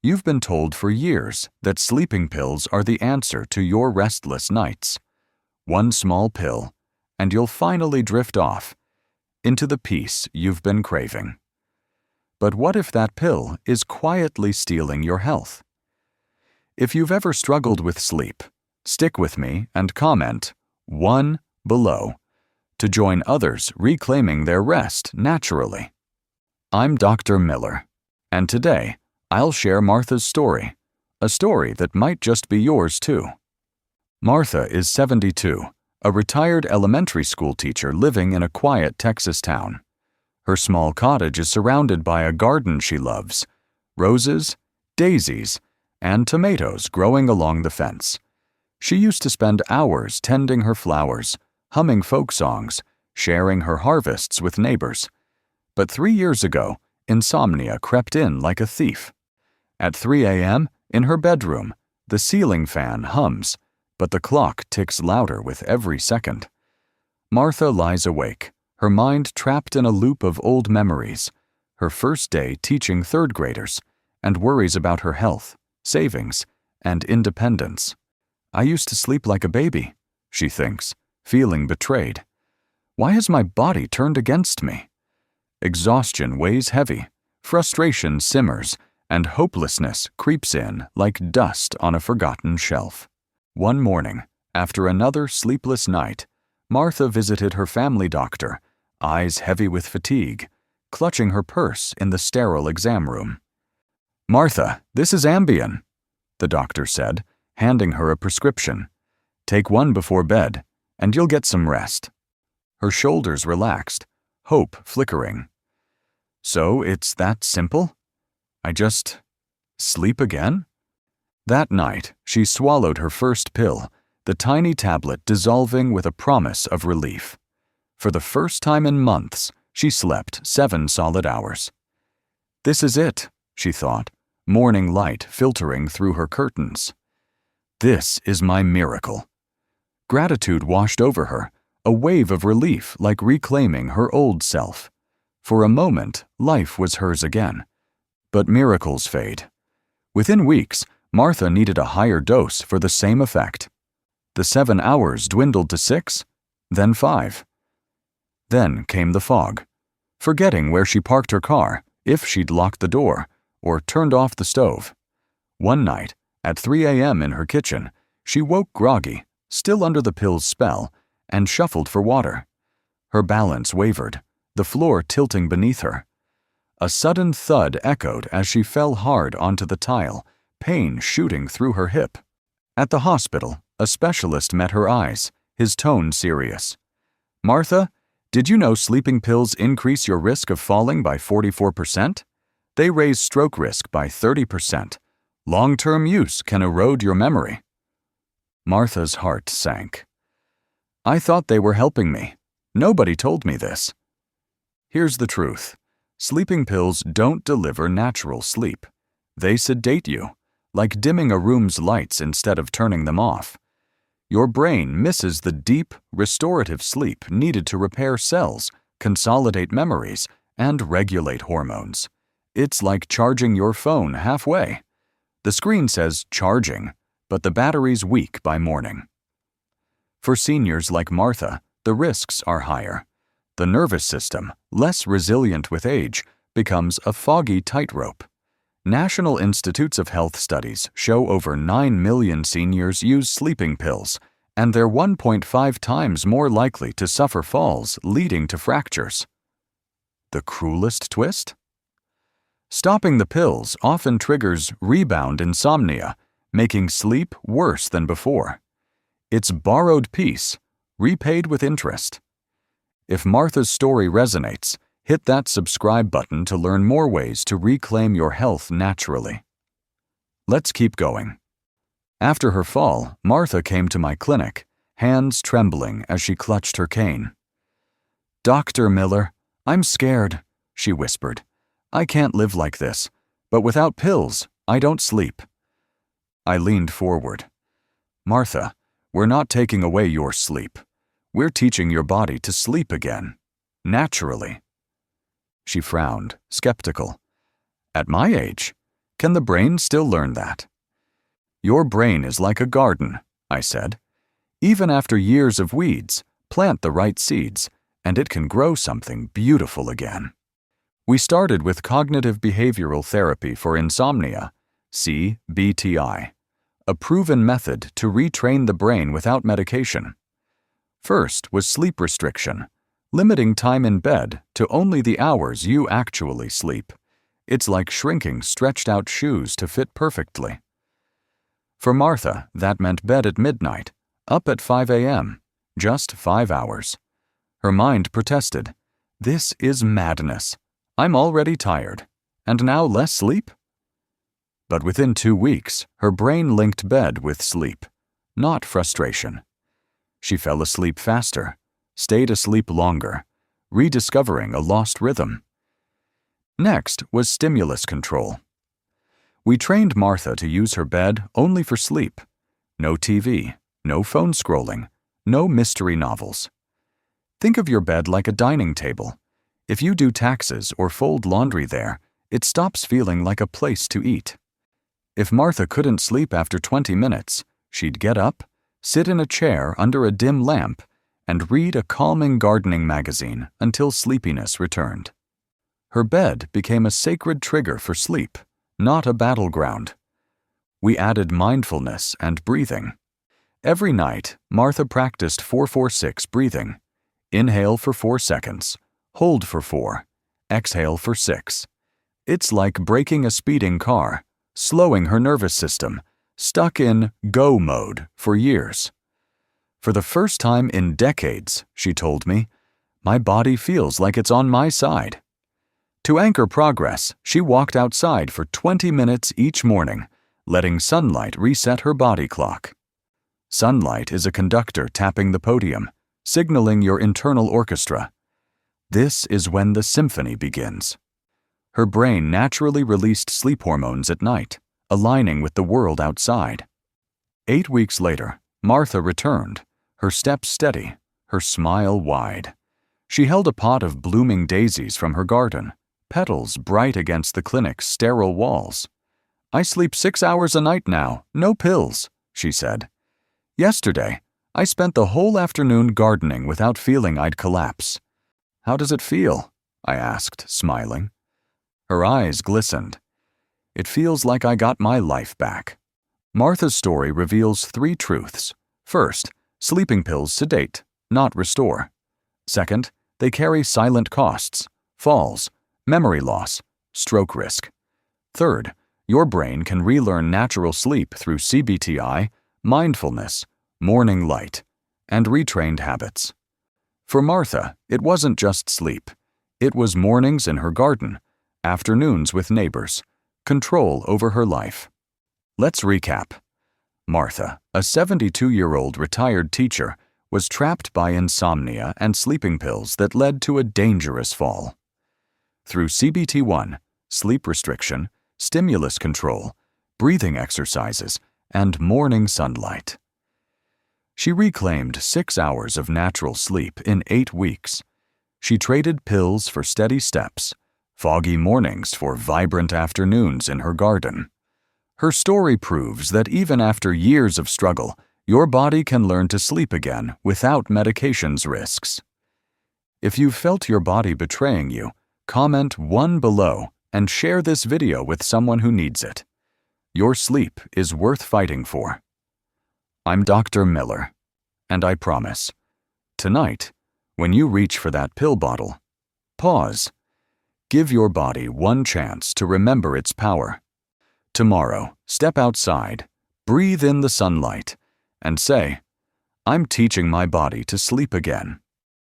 You've been told for years that sleeping pills are the answer to your restless nights. One small pill, and you'll finally drift off into the peace you've been craving. But what if that pill is quietly stealing your health? If you've ever struggled with sleep, stick with me and comment 1 below to join others reclaiming their rest naturally. I'm Dr. Miller, and today I'll share Martha's story, a story that might just be yours too. Martha is 72, a retired elementary school teacher living in a quiet Texas town. Her small cottage is surrounded by a garden she loves, roses, daisies, and tomatoes growing along the fence. She used to spend hours tending her flowers, humming folk songs, sharing her harvests with neighbors. But 3 years ago, insomnia crept in like a thief. At 3 a.m., in her bedroom, the ceiling fan hums, but the clock ticks louder with every second. Martha lies awake, her mind trapped in a loop of old memories, her first day teaching third graders, and worries about her health, savings, and independence. I used to sleep like a baby, she thinks, feeling betrayed. Why has my body turned against me? Exhaustion weighs heavy, frustration simmers, and hopelessness creeps in like dust on a forgotten shelf. One morning, after another sleepless night, Martha visited her family doctor, eyes heavy with fatigue, clutching her purse in the sterile exam room. "Martha, this is Ambien," the doctor said, handing her a prescription. "Take one before bed, and you'll get some rest." Her shoulders relaxed, hope flickering. So it's that simple? I just sleep again? That night, she swallowed her first pill, the tiny tablet dissolving with a promise of relief. For the first time in months, she slept 7 solid hours. This is it, she thought, morning light filtering through her curtains. This is my miracle. Gratitude washed over her, a wave of relief like reclaiming her old self. For a moment, life was hers again. But miracles fade. Within weeks, Martha needed a higher dose for the same effect. The 7 hours dwindled to 6, then 5. Then came the fog. Forgetting where she parked her car, if she'd locked the door, or turned off the stove. One night, at 3 a.m. in her kitchen, she woke groggy, still under the pill's spell, and shuffled for water. Her balance wavered, the floor tilting beneath her. A sudden thud echoed as she fell hard onto the tile, pain shooting through her hip. At the hospital, a specialist met her eyes, his tone serious. "Martha, did you know sleeping pills increase your risk of falling by 44%? They raise stroke risk by 30%. Long-term use can erode your memory." Martha's heart sank. "I thought they were helping me. Nobody told me this." Here's the truth. Sleeping pills don't deliver natural sleep. They sedate you, like dimming a room's lights instead of turning them off. Your brain misses the deep, restorative sleep needed to repair cells, consolidate memories, and regulate hormones. It's like charging your phone halfway. The screen says charging, but the battery's weak by morning. For seniors like Martha, the risks are higher. The nervous system, less resilient with age, becomes a foggy tightrope. National Institutes of Health studies show over 9 million seniors use sleeping pills, and they're 1.5 times more likely to suffer falls leading to fractures. The cruelest twist? Stopping the pills often triggers rebound insomnia, making sleep worse than before. It's borrowed peace, repaid with interest. If Martha's story resonates, hit that subscribe button to learn more ways to reclaim your health naturally. Let's keep going. After her fall, Martha came to my clinic, hands trembling as she clutched her cane. "Dr. Miller, I'm scared," she whispered. "I can't live like this, but without pills, I don't sleep." I leaned forward. "Martha, we're not taking away your sleep. We're teaching your body to sleep again, naturally." She frowned, skeptical. "At my age? Can the brain still learn that? Your brain is like a garden, I said. Even after years of weeds, plant the right seeds, and it can grow something beautiful again. We started with cognitive behavioral therapy for insomnia, CBTI, a proven method to retrain the brain without medication. First was sleep restriction, limiting time in bed to only the hours you actually sleep. It's like shrinking stretched-out shoes to fit perfectly. For Martha, that meant bed at midnight, up at 5 a.m., just 5 hours. Her mind protested, "This is madness. I'm already tired, and now less sleep?" But within 2 weeks, her brain linked bed with sleep, not frustration. She fell asleep faster, stayed asleep longer, rediscovering a lost rhythm. Next was stimulus control. We trained Martha to use her bed only for sleep. No TV, no phone scrolling, no mystery novels. Think of your bed like a dining table. If you do taxes or fold laundry there, it stops feeling like a place to eat. If Martha couldn't sleep after 20 minutes, she'd get up, sit in a chair under a dim lamp, and read a calming gardening magazine until sleepiness returned. Her bed became a sacred trigger for sleep, not a battleground. We added mindfulness and breathing. Every night, Martha practiced 4-4-6 breathing. Inhale for 4 seconds, hold for 4, exhale for 6. It's like braking a speeding car, slowing her nervous system, stuck in go mode for years. For the first time in decades, she told me, my body feels like it's on my side. To anchor progress, she walked outside for 20 minutes each morning, letting sunlight reset her body clock. Sunlight is a conductor tapping the podium, signaling your internal orchestra. This is when the symphony begins. Her brain naturally released sleep hormones at night, aligning with the world outside. 8 weeks later, Martha returned, her steps steady, her smile wide. She held a pot of blooming daisies from her garden, petals bright against the clinic's sterile walls. "I sleep 6 hours a night now, no pills," she said. "Yesterday, I spent the whole afternoon gardening without feeling I'd collapse." "How does it feel?" I asked, smiling. Her eyes glistened. "It feels like I got my life back." Martha's story reveals 3 truths. First, sleeping pills sedate, not restore. Second, they carry silent costs, falls, memory loss, stroke risk. Third, your brain can relearn natural sleep through CBTI, mindfulness, morning light, and retrained habits. For Martha, it wasn't just sleep. It was mornings in her garden, afternoons with neighbors, control over her life. Let's recap. Martha, a 72-year-old retired teacher, was trapped by insomnia and sleeping pills that led to a dangerous fall. Through CBT1, sleep restriction, stimulus control, breathing exercises, and morning sunlight, she reclaimed 6 hours of natural sleep in 8 weeks. She traded pills for steady steps, foggy mornings for vibrant afternoons in her garden. Her story proves that even after years of struggle, your body can learn to sleep again without medications risks. If you've felt your body betraying you, comment 1 below and share this video with someone who needs it. Your sleep is worth fighting for. I'm Dr. Miller, and I promise, tonight, when you reach for that pill bottle, pause. Give your body 1 chance to remember its power. Tomorrow, step outside, breathe in the sunlight, and say, "I'm teaching my body to sleep again."